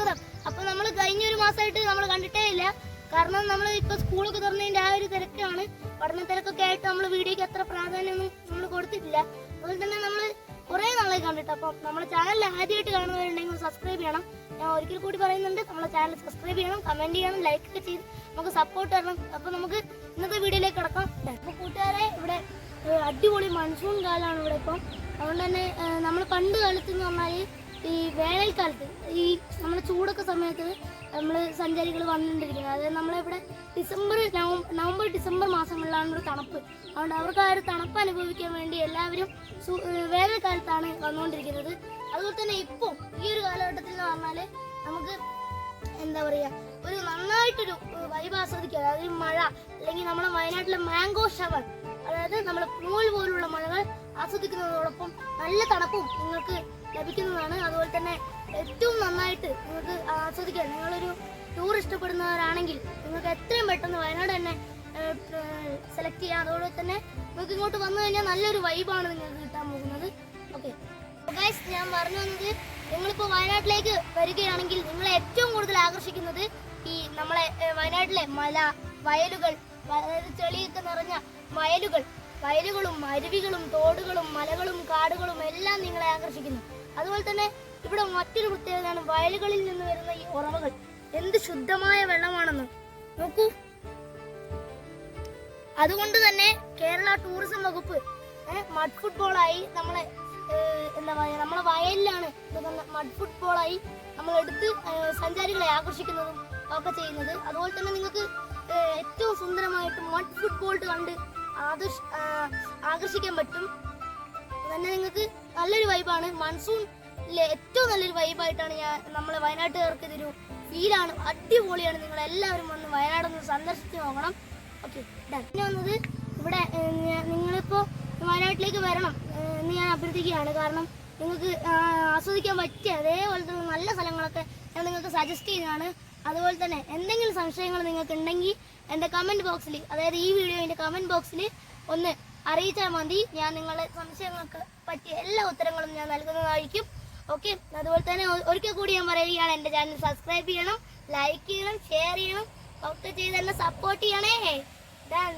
സ്വാഗതം. അപ്പൊ നമ്മൾ കഴിഞ്ഞൊരു മാസമായിട്ട് നമ്മൾ കണ്ടിട്ടേ ഇല്ല. കാരണം നമ്മൾ ഇപ്പൊ സ്കൂളൊക്കെ തുറന്നതിന്റെ ആ ഒരു തിരക്കാണ്. പഠന തിരക്കൊക്കെ ആയിട്ട് നമ്മൾ വീഡിയോക്ക് അത്ര പ്രാധാന്യമൊന്നും നമ്മൾ കൊടുത്തിട്ടില്ല. അതുപോലെ തന്നെ നമ്മൾ കുറെ നാളെ കണ്ടിട്ട്. അപ്പൊ നമ്മുടെ ചാനൽ ആദ്യമായിട്ട് കാണുന്നവരുണ്ടെങ്കിൽ സബ്സ്ക്രൈബ് ചെയ്യണം. ഞാൻ ഒരിക്കൽ കൂടി പറയുന്നുണ്ട്, നമ്മുടെ ചാനൽ സബ്സ്ക്രൈബ് ചെയ്യണം, കമന്റ് ചെയ്യണം, ലൈക്ക് ഒക്കെ ചെയ്ത് നമുക്ക് സപ്പോർട്ട് തരണം. അപ്പൊ നമുക്ക് ഇന്നത്തെ വീഡിയോയിലേക്ക് കിടക്കാം. അപ്പൊ കൂട്ടുകാരെ, ഇവിടെ അടിപൊളി മൺസൂൺ കാലമാണ് ഇവിടെ ഇപ്പം. അതുകൊണ്ട് തന്നെ നമ്മൾ പണ്ട് കാലത്ത് എന്ന് പറഞ്ഞാൽ ഈ വേനൽക്കാലത്ത് ഈ നമ്മുടെ ചൂടൊക്കെ സമയത്ത് നമ്മൾ സഞ്ചാരികൾ വന്നുകൊണ്ടിരിക്കുന്നത്. അതായത് നമ്മളിവിടെ നവംബർ ഡിസംബർ മാസങ്ങളിലാണ് ഇവിടെ തണുപ്പ്. അതുകൊണ്ട് അവർക്ക് ആ ഒരു തണുപ്പ് അനുഭവിക്കാൻ വേണ്ടി എല്ലാവരും വേനൽക്കാലത്താണ് വന്നുകൊണ്ടിരിക്കുന്നത്. അതുപോലെ തന്നെ ഇപ്പോൾ ഈ ഒരു കാലഘട്ടത്തിൽ എന്ന് പറഞ്ഞാൽ നമുക്ക് എന്താ പറയുക, ഒരു നന്നായിട്ടൊരു വൈബ് ആസ്വദിക്കുക. അതായത് മഴ, അല്ലെങ്കിൽ നമ്മുടെ വയനാട്ടിലെ മാംഗോ ഷവർ, അതായത് നമ്മുടെ പൂൾ പോലുള്ള മഴകൾ ആസ്വദിക്കുന്നതോടൊപ്പം നല്ല തണുപ്പും നിങ്ങൾക്ക് ലഭിക്കുന്നതാണ്. അതുപോലെ തന്നെ ഏറ്റവും നന്നായിട്ട് നിങ്ങൾക്ക് ആസ്വദിക്കാം. നിങ്ങളൊരു ടൂർ ഇഷ്ടപ്പെടുന്നവരാണെങ്കിൽ നിങ്ങൾക്ക് എത്രയും പെട്ടെന്ന് വയനാട് തന്നെ സെലക്ട് ചെയ്യാം. അതോടെ തന്നെ നിങ്ങൾക്ക് ഇങ്ങോട്ട് വന്നു കഴിഞ്ഞാൽ നല്ലൊരു വൈബാണ് നിങ്ങൾക്ക് കിട്ടാൻ പോകുന്നത്. ഓക്കെ ഗൈസ്, ഞാൻ പറഞ്ഞു വന്നത്, നിങ്ങളിപ്പോൾ വയനാട്ടിലേക്ക് വരികയാണെങ്കിൽ നിങ്ങളെ ഏറ്റവും കൂടുതൽ ആകർഷിക്കുന്നത് ഈ നമ്മളെ വയനാട്ടിലെ മല, വയലുകൾ, അതായത് ചെളിയൊക്കെ നിറഞ്ഞ വയലുകളും അരുവികളും തോടുകളും മലകളും കാടുകളും എല്ലാം നിങ്ങളെ ആകർഷിക്കുന്നു. അതുപോലെ തന്നെ ഇവിടെ മറ്റൊരു പ്രത്യേകതയാണ് വയലുകളിൽ നിന്ന് വരുന്ന ഈ ഉറവകൾ. എന്ത് ശുദ്ധമായ വെള്ളമാണെന്ന് നോക്കൂ. അതുകൊണ്ട് തന്നെ കേരള ടൂറിസം വകുപ്പ് മഡ് ഫുട്ബോളായി നമ്മളെ എന്താ പറയുക, നമ്മളെ വയലിലാണ് മഡ് ഫുട്ബോളായി നമ്മൾ എടുത്ത് സഞ്ചാരികളെ ആകർഷിക്കുന്നതും ഒക്കെ ചെയ്യുന്നത്. അതുപോലെ തന്നെ നിങ്ങൾക്ക് ഏറ്റവും സുന്ദരമായിട്ട് മഡ് ഫുട്ബോൾ കണ്ട് ആകർഷിക്കാൻ പറ്റും. തന്നെ നിങ്ങൾക്ക് നല്ലൊരു വൈബാണ്. മൺസൂണിലെ ഏറ്റവും നല്ലൊരു വൈബായിട്ടാണ് നമ്മളെ വയനാട്ടുകാർക്ക് ഇതൊരു ഫീലാണ്. അടിപൊളിയാണ്. നിങ്ങൾ എല്ലാവരും വന്ന് വയനാടൊന്ന് സന്ദർശിച്ച് നോക്കണം. ഓക്കെ, പിന്നെ വന്നത് ഇവിടെ നിങ്ങളിപ്പോൾ വയനാട്ടിലേക്ക് വരണം എന്ന് ഞാൻ അഭ്യർത്ഥിക്കുകയാണ്. കാരണം നിങ്ങൾക്ക് ആസ്വദിക്കാൻ പറ്റിയ അതേപോലെ തന്നെ നല്ല സ്ഥലങ്ങളൊക്കെ ഞാൻ നിങ്ങൾക്ക് സജസ്റ്റ് ചെയ്യുന്നതാണ്. അതുപോലെ തന്നെ എന്തെങ്കിലും സംശയങ്ങൾ നിങ്ങൾക്ക് ഉണ്ടെങ്കിൽ എൻ്റെ കമൻറ്റ് ബോക്സിൽ, അതായത് ഈ വീഡിയോൻ്റെ കമൻറ്റ് ബോക്സിൽ ഒന്ന് അറിയിച്ചാൽ മതി. ഞാൻ നിങ്ങളുടെ സംശയങ്ങൾക്ക് പറ്റിയ എല്ലാ ഉത്തരങ്ങളും ഞാൻ നൽകുന്നതായിരിക്കും. ഓക്കെ, അതുപോലെ തന്നെ ഒരിക്കൽ കൂടി ഞാൻ പറയുകയാണ്, എൻ്റെ ചാനൽ സബ്സ്ക്രൈബ് ചെയ്യണം, ലൈക്ക് ചെയ്യണം, ഷെയർ ചെയ്യണം, ഒക്കെ ചെയ്ത് എന്നെ സപ്പോർട്ട് ചെയ്യണേ. ഡൺ.